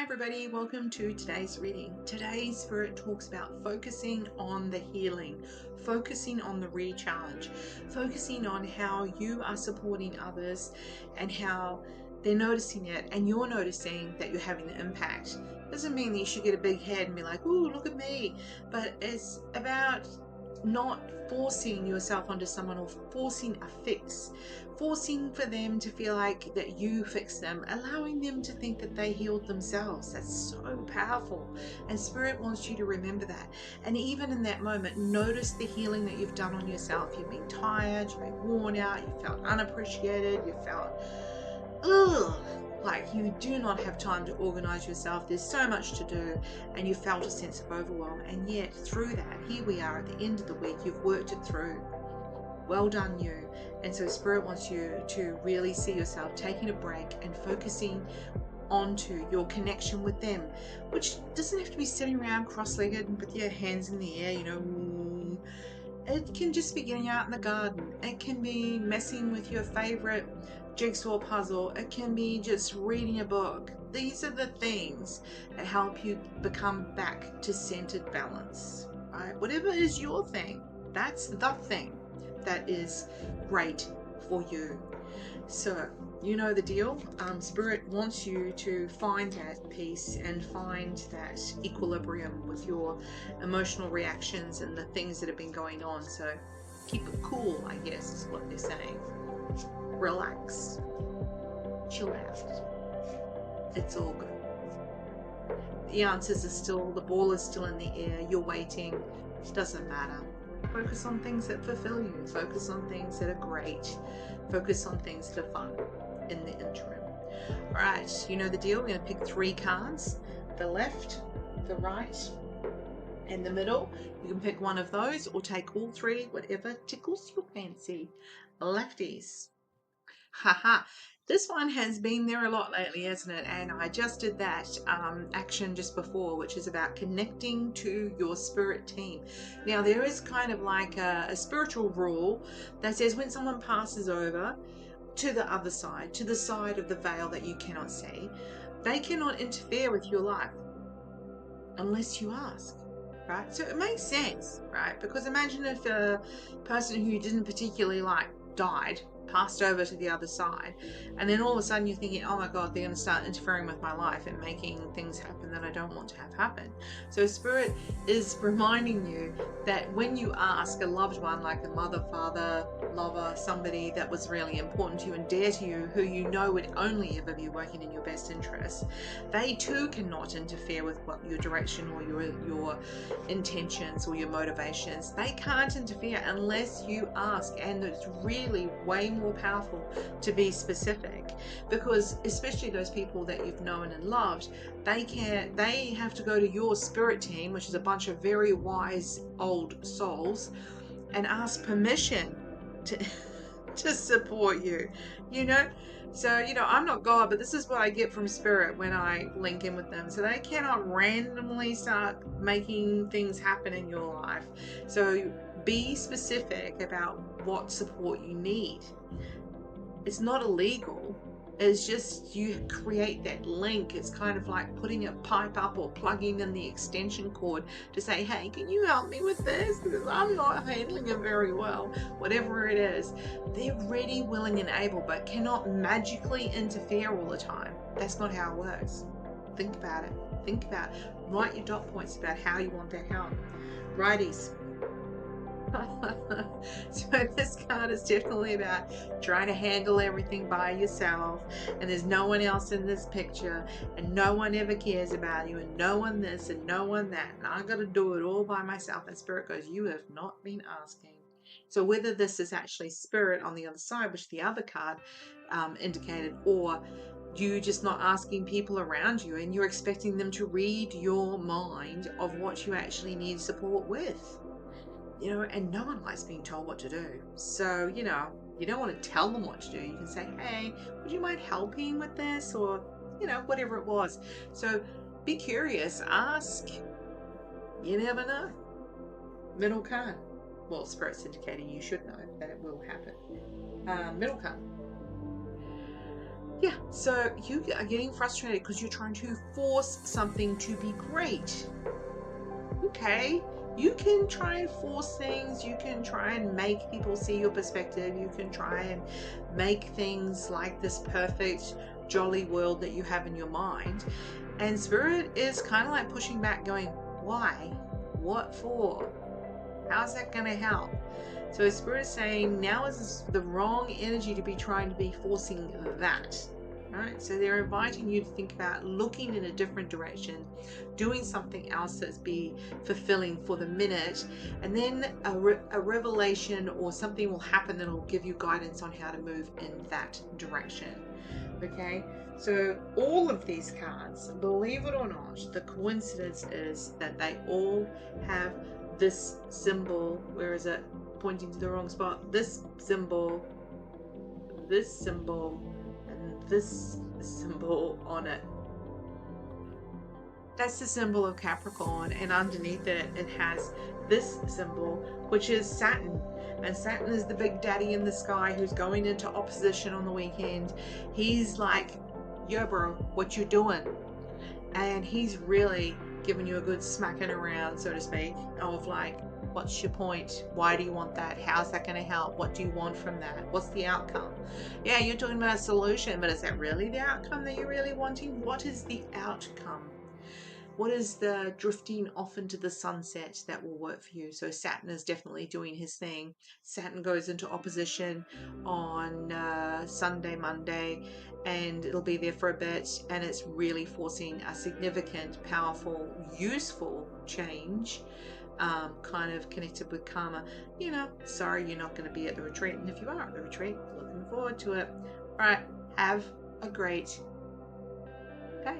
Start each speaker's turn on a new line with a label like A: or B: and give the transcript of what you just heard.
A: everybody, welcome to today's reading. Today's spirit talks about focusing on the healing, focusing on the recharge, focusing on how you are supporting others and how they're noticing it and you're noticing that you're having the impact. Doesn't mean that you should get a big head and be like, ooh, look at me, but it's about not forcing yourself onto someone or forcing a fix, forcing for them to feel like that you fix them, allowing them to think that they healed themselves. That's so powerful, and spirit wants you to remember that. And even in that moment, notice the healing that you've done on yourself. You've been tired, you've been worn out, you felt unappreciated, you felt like you do not have time to organize yourself. There's so much to do, and you felt a sense of overwhelm. And yet through that, here we are at the end of the week, you've worked it through. Well done, you. And so spirit wants you to really see yourself taking a break and focusing onto your connection with them, which doesn't have to be sitting around cross-legged with your hands in the air, It can just be getting out in the garden. It can be messing with your favorite jigsaw puzzle. It can be just reading a book. These are the things that help you become back to centered balance, right? Whatever is your thing, that's the thing that is great for you. So you know the deal. Spirit wants you to find that peace and find that equilibrium with your emotional reactions and the things that have been going on. So keep it cool, I guess, is what they're saying. Relax. Chill out. It's all good. The answers are still, the ball is still in the air. You're waiting. It doesn't matter. Focus on things that fulfill you. Focus on things that are great. Focus on things that are fun in the interim. All right, you know the deal. We're going to pick 3 cards. The left, the right, and the middle. You can pick one of those or take all 3, whatever tickles your fancy. Lefties. Haha. This one has been there a lot lately, hasn't it? And I just did that action just before, which is about connecting to your spirit team. Now, there is kind of like a spiritual rule that says when someone passes over to the other side, to the side of the veil that you cannot see, they cannot interfere with your life unless you ask. Right? So it makes sense, right? Because imagine if a person who you didn't particularly like died, passed over to the other side, and then all of a sudden you're thinking, oh my god, they're going to start interfering with my life and making things happen that I don't want to have happen. So spirit is reminding you that when you ask a loved one, like a mother, father, lover, somebody that was really important to you and dear to you, who you know would only ever be working in your best interests, they too cannot interfere with what your direction or your intentions or your motivations. They can't interfere unless you ask. And it's really way more powerful to be specific, because especially those people that you've known and loved, they have to go to your spirit team, which is a bunch of very wise old souls, and ask permission to support you, So, I'm not God, but this is what I get from spirit when I link in with them. So they cannot randomly start making things happen in your life. So be specific about what support you need. It's not illegal. It's just you create that link. It's kind of like putting a pipe up or plugging in the extension cord to say, hey, can you help me with this? Because I'm not handling it very well. Whatever it is, they're ready, willing, and able, but cannot magically interfere all the time. That's not how it works. Think about it. Think about it. Write your dot points about how you want that help. Righties. So this card is definitely about trying to handle everything by yourself, and there's no one else in this picture, and no one ever cares about you, and no one this and no one that, and I got to do it all by myself. And spirit goes, you have not been asking. So whether this is actually spirit on the other side, which the other card indicated, or you just not asking people around you and you're expecting them to read your mind of what you actually need support with. And no one likes being told what to do. So, you don't want to tell them what to do. You can say, hey, would you mind helping with this? Or, whatever it was. So be curious, ask. You never know. Middle card. Well, spirit's indicating you should know that it will happen. Middle card. Yeah, so you are getting frustrated because you're trying to force something to be great. Okay, you can try and force things, you can try and make people see your perspective, you can try and make things like this perfect, jolly world that you have in your mind. And Spirit is kind of like pushing back, going, why? What for? How's that going to help? So Spirit is saying now is the wrong energy to be trying to be forcing that. Right? So they're inviting you to think about looking in a different direction, doing something else that's be fulfilling for the minute, and then a revelation or something will happen that will give you guidance on how to move in that direction. Okay, so all of these cards, believe it or not, the coincidence is that they all have this symbol. Where is it? Pointing to the wrong spot. This symbol, and this symbol on it. That's the symbol of Capricorn, and underneath it, it has this symbol, which is Saturn. And Saturn is the big daddy in the sky who's going into opposition on the weekend. He's like, yo, bro, what you doing? And he's really giving you a good smacking around, so to speak, of like, what's your point? Why do you want that? How's that going to help? What do you want from that? What's the outcome? Yeah, you're talking about a solution, but is that really the outcome that you're really wanting? What is the outcome? What is the drifting off into the sunset that will work for you? So Saturn is definitely doing his thing. Saturn goes into opposition on Sunday, Monday, and it'll be there for a bit, and it's really forcing a significant, powerful, useful change, kind of connected with karma. Sorry you're not going to be at the retreat, and if you are at the retreat, looking forward to it. All right, have a great day.